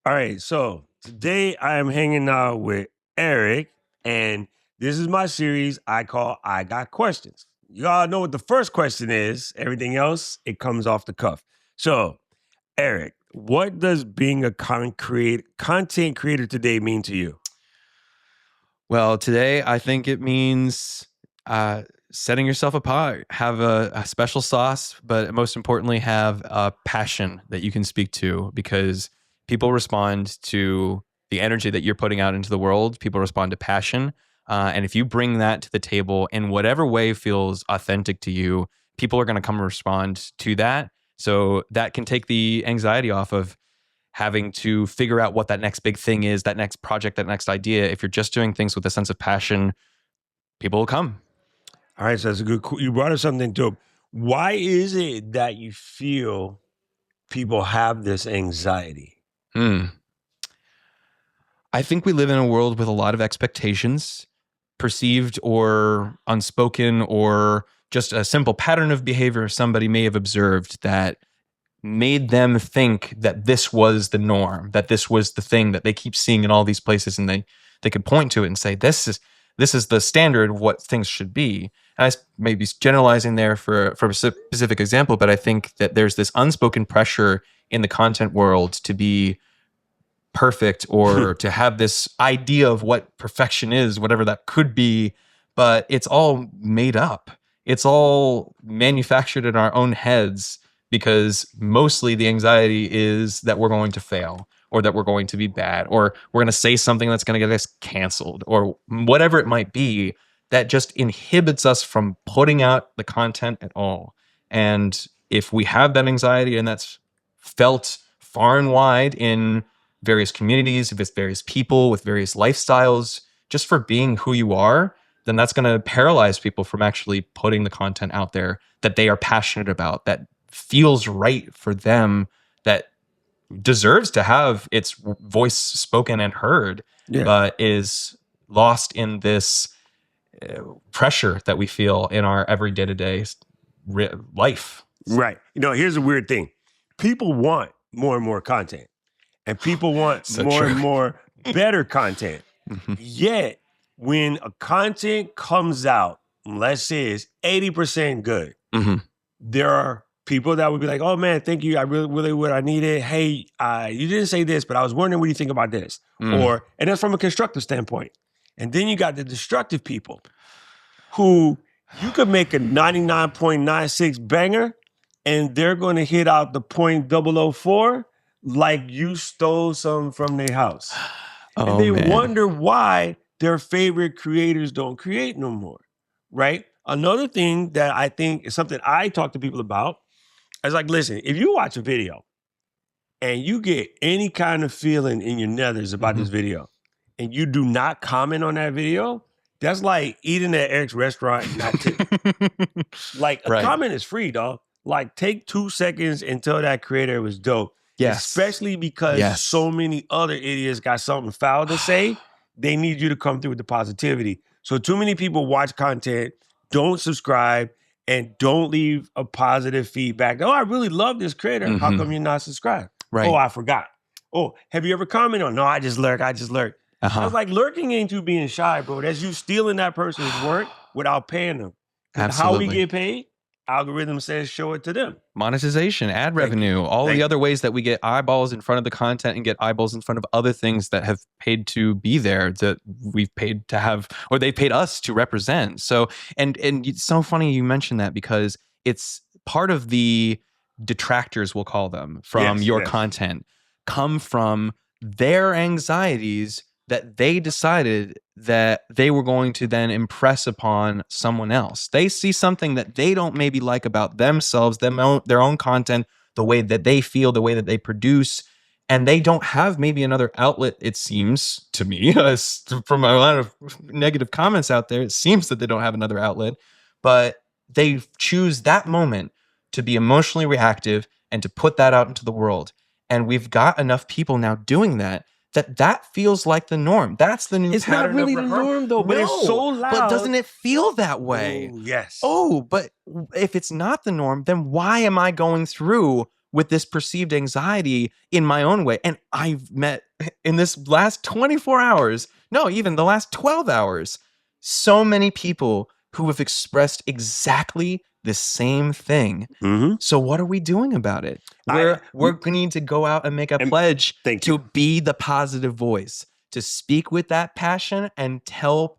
All right, so today I am hanging out with Eric, and this is my series I call I Got Questions. You all know what the first question is. Everything else, it comes off the cuff. So, Eric, what does being a content creator today mean to you? Well, today I think it means setting yourself apart, have a special sauce, but most importantly, have a passion that you can speak to because people respond to the energy that you're putting out into the world. People respond to passion. And if you bring that to the table in whatever way feels authentic to you, people are going to come and respond to that. So that can take the anxiety off of having to figure out what that next big thing is, that next project, that next idea. If you're just doing things with a sense of passion, people will come. All right, so that's a you brought up something dope. Why is it that you feel people have this anxiety? Hmm. I think we live in a world with a lot of expectations, perceived or unspoken, or just a simple pattern of behavior somebody may have observed that made them think that this was the norm, that this was the thing that they keep seeing in all these places, and they could point to it and say, this is the standard of what things should be. And may be generalizing there for a specific example, but I think that there's this unspoken pressure in the content world to be perfect or to have this idea of what perfection is, whatever that could be, but it's all made up. It's all manufactured in our own heads because mostly the anxiety is that we're going to fail or that we're going to be bad or we're going to say something that's going to get us canceled or whatever it might be that just inhibits us from putting out the content at all. And if we have that anxiety and that's felt far and wide in various communities, with various people, with various lifestyles, just for being who you are, then that's going to paralyze people from actually putting the content out there that they are passionate about, that feels right for them, that deserves to have its voice spoken and heard, Yeah. but is lost in this pressure that we feel in our everyday to day life. Right. Here's a weird thing. People want more and more content, and people want So more and true. more better content. Mhm. Yet, when a content comes out, let's say it's 80% good, Mhm. there are people that would be like, "Oh man, thank you. I really what I needed. Hey, you didn't say this, but I was wondering what you think about this." Mm. And that's from a constructive standpoint. And then you got the destructive people who you could make a 99.96 banger and they're going to hit out the .004 like you stole some from their house. And Oh they man. wonder why their favorite creators don't create no more, right? Another thing that I think is something I talk to people about is like, listen, if you watch a video and you get any kind of feeling in your nethers about this video and you do not comment on that video, that's like eating at Eric's restaurant and not tip. Like a Right. comment is free, dog. Like take 2 seconds and tell that creator it was dope. Yes. Especially because Yes. so many other idiots got something foul to say. They need you to come through with the positivity. So too many people watch content, don't subscribe, and don't leave a positive feedback. Oh, I really love this creator. How come you're not subscribed? Right. Oh, I forgot. Oh, have you ever commented on? No, I just lurk. I was like, lurking ain't you being shy, bro. That's you stealing that person's work without paying them. How we Absolutely. get paid? Algorithm says show it to them. Monetization, ad Thank revenue, you. all Thank the you. other ways that we get eyeballs in front of the content and get eyeballs in front of other things that have paid to be there, that we've paid to have, or they paid us to represent. So, and it's so funny you mentioned that because it's part of the detractors, we'll call them, from Yes, your yes. content come from their anxieties that they decided that they were going to then impress upon someone else. They see something that they don't maybe like about themselves, their own content, the way that they feel, the way that they produce, and they don't have maybe another outlet, it seems to me, from a lot of negative comments out there, it seems that they don't have another outlet, but they choose that moment to be emotionally reactive and to put that out into the world. And we've got enough people now doing that that feels like the norm. That's the new It's not pattern really of the rehearsal. norm though, but it's so loud. But doesn't it feel that way? Oh, yes. Oh, but if it's not the norm, then why am I going through with this perceived anxiety in my own way. And I've met in this last 24 hours, no, even the last 12 hours, so many people who have expressed exactly the same thing. Mm-hmm. So what are we doing about it? We're going to need to go out and make a pledge to be the positive voice, to speak with that passion and tell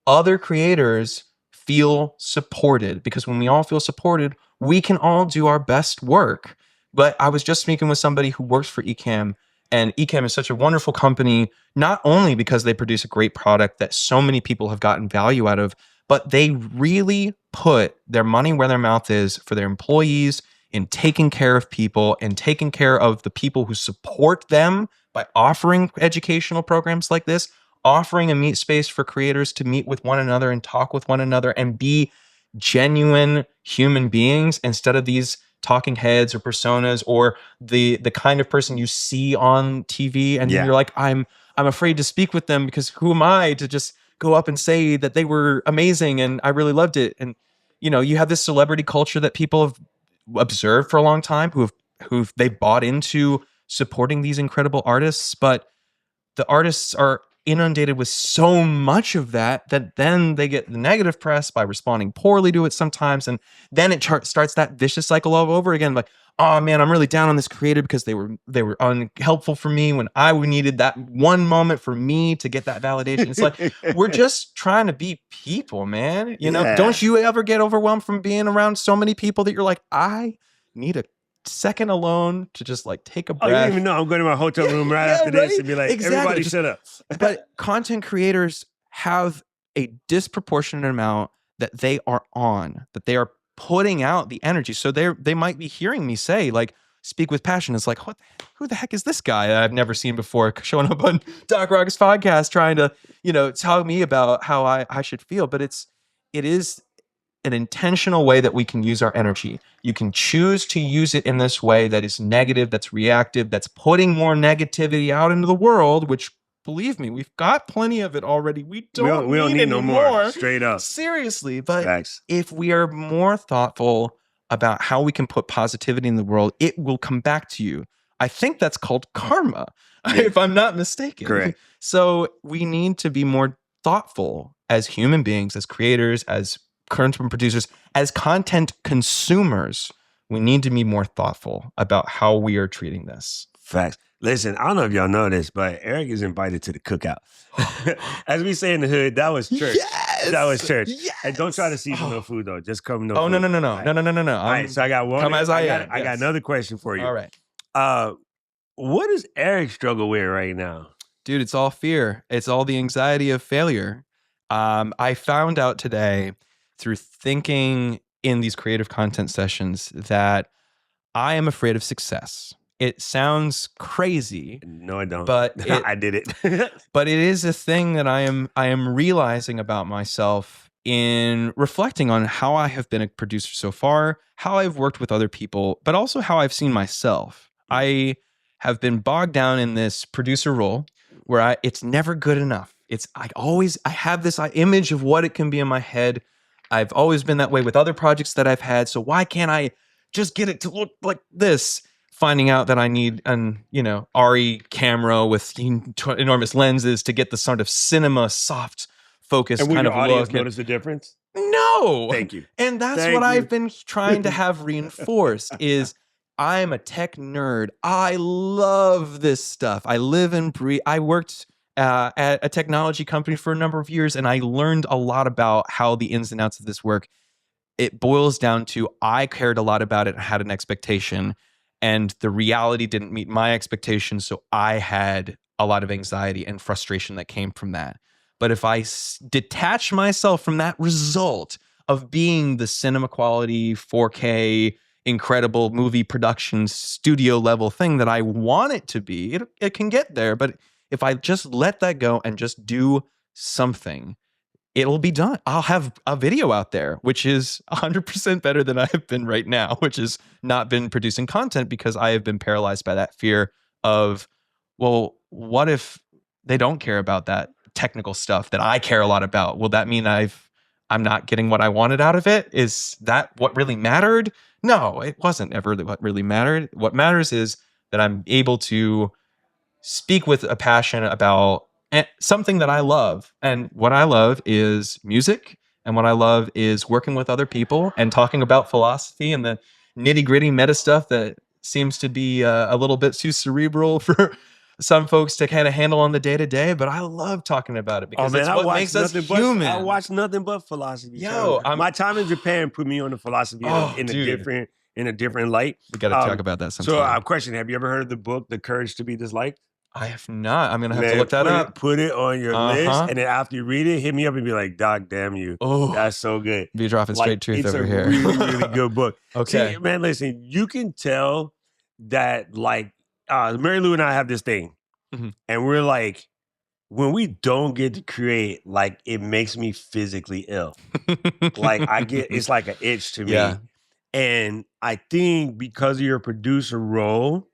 other creators feel supported, because when we all feel supported, we can all do our best work. But I was just speaking with somebody who works for Ecamm, and Ecamm is such a wonderful company, not only because they produce a great product that so many people have gotten value out of, but they really put their money where their mouth is for their employees in taking care of people and taking care of the people who support them by offering educational programs like this, offering a meet space for creators to meet with one another and talk with one another and be genuine human beings instead of these talking heads or personas or the kind of person you see on TV and you're like, I'm afraid to speak with them because who am I to just go up and say that they were amazing and I really loved it. And you have this celebrity culture that people have observed for a long time who've they bought into supporting these incredible artists, but the artists are inundated with so much of that then they get the negative press by responding poorly to it sometimes, and then it starts that vicious cycle all over again. Like, oh man, I'm really down on this creator because they were unhelpful for me when I needed that one moment for me to get that validation. It's like we're just trying to be people, man. Don't you ever get overwhelmed from being around so many people that you're like, I need a second alone to just like take a breath? You don't even know I'm going to my hotel room right after this and be like, everybody shut up. But content creators have a disproportionate amount that they are on, that they are putting out the energy. So they might be hearing me say like, speak with passion. It's like, who the heck is this guy I've never seen before showing up on Doc Rock's podcast trying to, tell me about how I should feel. But it is an intentional way that we can use our energy. You can choose to use it in this way that is negative, that's reactive, that's putting more negativity out into the world, which, believe me, we've got plenty of it already. We don't need no more. Straight up. Seriously. But if we are more thoughtful about how we can put positivity in the world, it will come back to you. I think that's called karma, if I'm not mistaken. Correct. So we need to be more thoughtful as human beings, as creators, as content producers, as content consumers. We need to be more thoughtful about how we are treating this. Facts. Listen, I don't know if y'all know this, but Eric is invited to the cookout. As we say in the hood, that was church. Yes! That was church. Yes! And don't try to season no food though. Just come no. Oh, food. No. All right, so I got one. Come as I am. I got another question for you. All right. What does Eric struggle with right now? Dude, it's all fear. It's all the anxiety of failure. I found out today through thinking in these creative content sessions that I am afraid of success. It sounds crazy. No, I don't. But I did it. But it is a thing that I am realizing about myself in reflecting on how I have been a producer so far, how I've worked with other people, but also how I've seen myself. I have been bogged down in this producer role where it's never good enough. I have this image of what it can be in my head. I've always been that way with other projects that I've had. So why can't I just get it to look like this? Finding out that I need an, RE camera with enormous lenses to get the sort of cinema soft focus kind of look. Notice the difference? No. Thank you. And that's what I've been trying to have reinforced is I'm a tech nerd. I love this stuff. I live and breathe. I worked at a technology company for a number of years, and I learned a lot about how the ins and outs of this work. It boils down to I cared a lot about it and had an expectation, and the reality didn't meet my expectations, so I had a lot of anxiety and frustration that came from that. But if I detach myself from that result of being the cinema quality, 4K, incredible movie production, studio level thing that I want it to be, it can get there. But if I just let that go and just do something, it'll be done. I'll have a video out there, which is 100% better than I have been right now, which has not been producing content because I have been paralyzed by that fear of, well, what if they don't care about that technical stuff that I care a lot about? Will that mean I've I'm not getting what I wanted out of it. Is that what really mattered? No, it wasn't ever what really mattered. What matters is that I'm able to speak with a passion about something that I love. And what I love is music. And what I love is working with other people and talking about philosophy and the nitty gritty meta stuff that seems to be a little bit too cerebral for some folks to kind of handle on the day to day. But I love talking about it Oh because man, it's I what watch makes us nothing but human. I watch nothing but philosophy. Yo, my time in Japan put me on the philosophy in dude. a different light. We got to talk about that sometime. So, question: have you ever heard of the book "The Courage to Be Disliked"? I have not. I'm gonna have to look that up. Put it on your list, and then after you read it, hit me up and be like, "Doc, damn you, that's so good." Be dropping straight truth over here. It's a really, really good book. Okay, see, man, listen, you can tell that like Mary Lou and I have this thing, and we're like, when we don't get to create, like it makes me physically ill. Like it's like an itch to me, and I think because of your producer role,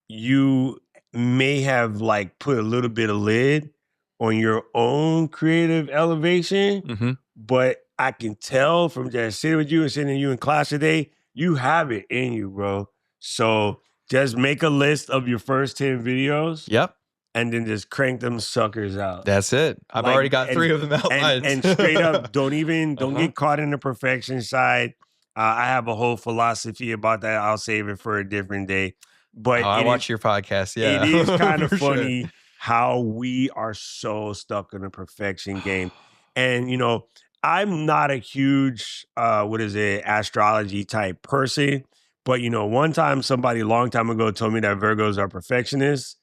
you may have like put a little bit of lid on your own creative elevation, but I can tell from just sitting with you and sitting you in class today, you have it in you, bro. So just make a list of your first 10 videos. Yep. And then just crank them suckers out. That's it. I've already got 3 of them outlined. And straight up, don't get caught in the perfection side. I have a whole philosophy about that. I'll save it for a different day. But I watch your podcast. Yeah, it is kind of funny how we are so stuck in a perfection game. And you know, I'm not a huge astrology type person. But you know, one time somebody a long time ago told me that Virgos are perfectionists.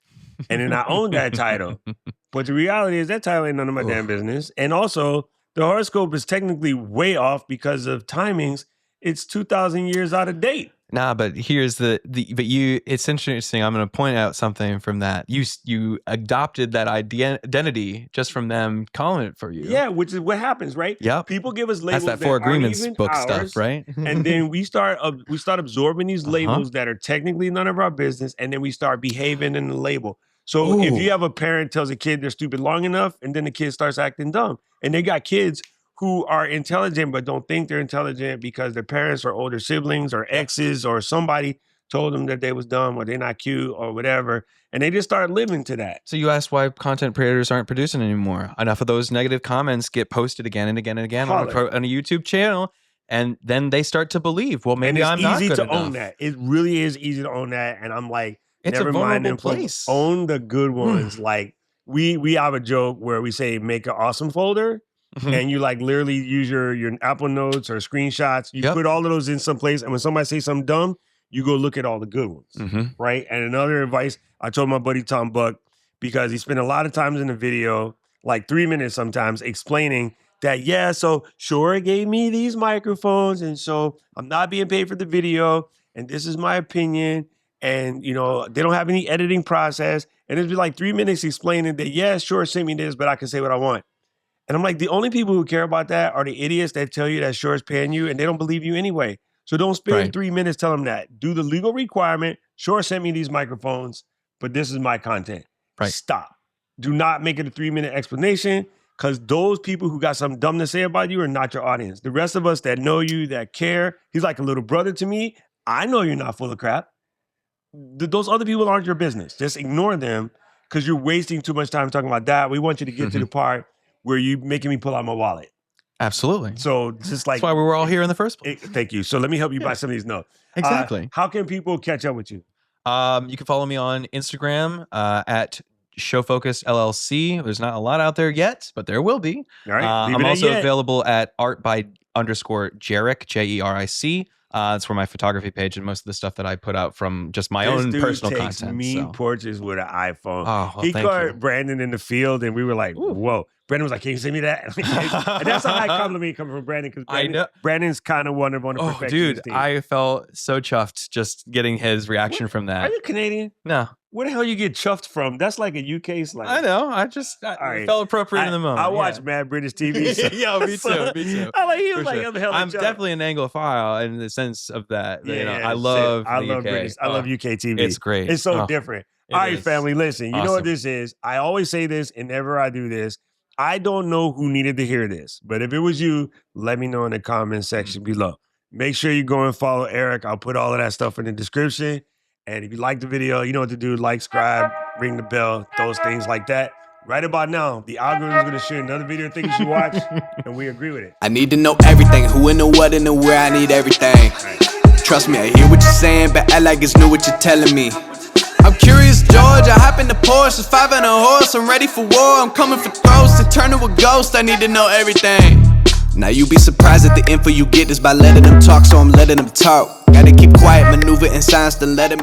And then I own that title. But the reality is that title ain't none of my damn business. And also, the horoscope is technically way off because of timings. It's 2,000 years out of date. Nah, but here's it's interesting. I'm going to point out something from that. You adopted that identity just from them calling it for you. Yeah, which is what happens, right? Yeah. People give us labels. That's that 4 Agreements book ours, stuff, right? And then we start absorbing these labels that are technically none of our business, and then we start behaving in the label. So if you have a parent tells a kid they're stupid long enough, and then the kid starts acting dumb, and they got kids who are intelligent but don't think they're intelligent because their parents or older siblings or exes or somebody told them that they was dumb or they're not cute or whatever, and they just start living to that. So you asked why content creators aren't producing anymore. Enough of those negative comments get posted again and again and again on a YouTube channel, and then they start to believe, well, maybe I'm not good enough. It's easy to own that. It really is easy to own that, and I'm like, it's never a mind vulnerable place. Own the good ones. Like we have a joke where we say make an awesome folder. And you like literally use your Apple Notes or screenshots. You put all of those in some place. And when somebody says something dumb, you go look at all the good ones. Right. And another advice I told my buddy Tom Buck, because he spent a lot of times in the video, like 3 minutes sometimes, explaining that, so Shure gave me these microphones. And so I'm not being paid for the video. And this is my opinion. And, you know, they don't have any editing process. And it'd be like 3 minutes explaining that, Shure sent me this, but I can say what I want. And I'm like, the only people who care about that are the idiots that tell you that Shure's paying you and they don't believe you anyway. So don't spend 3 minutes telling them that. Do the legal requirement. Shure sent me these microphones, but this is my content. Stop. Do not make it a 3-minute explanation, because those people who got something dumb to say about you are not your audience. The rest of us that know you, that care, he's like a little brother to me. I know you're not full of crap. Those other people aren't your business. Just ignore them, because you're wasting too much time talking about that. We want you to get to the part where you making me pull out my wallet. Absolutely. So just like, that's why we were all here in the first place. Thank you. So let me help you buy some of these notes. Exactly. How can people catch up with you? You can follow me on Instagram at ShowFocus LLC. There's not a lot out there yet, but there will be. All right. I'm also available at art_by_Jeric, Jeric. That's where my photography page and most of the stuff that I put out from just my own personal content. Mean portraits with an iPhone. Oh, well, he caught Brandon in the field, and we were like, "Whoa!" Brandon was like, "Can you send me that?" And that's a high compliment coming from Brandon, because Brandon's kind of one of the perfectionist dude, team. I felt so chuffed just getting his reaction from that. Are you Canadian? No. Where the hell you get chuffed from? That's like a UK slang. I know. I felt appropriate in the moment. I watch Mad British TV. So, yeah, me too. He was like, I'm definitely an Anglophile in the sense of that. I love British. I love UK TV. It's great. It's so different. All right, family, listen. You know what this is? I always say this, and whenever I do this, I don't know who needed to hear this, but if it was you, let me know in the comment section below. Make sure you go and follow Eric. I'll put all of that stuff in the description. And if you like the video, you know what to do. Like, subscribe, ring the bell, those things like that. Right about now, the algorithm is going to show you another video I think you should watch, and we agree with it. I need to know everything, who and the what and the where, I need everything. Trust me, I hear what you're saying, but act like it's new what you're telling me. I'm curious, George, I hop in the Porsche, it's 5 and a horse, I'm ready for war, I'm coming for throats, to turn to a ghost, I need to know everything. Now you be surprised at the info you get is by letting them talk, so I'm letting them talk. Gotta keep quiet, maneuver in silence to let them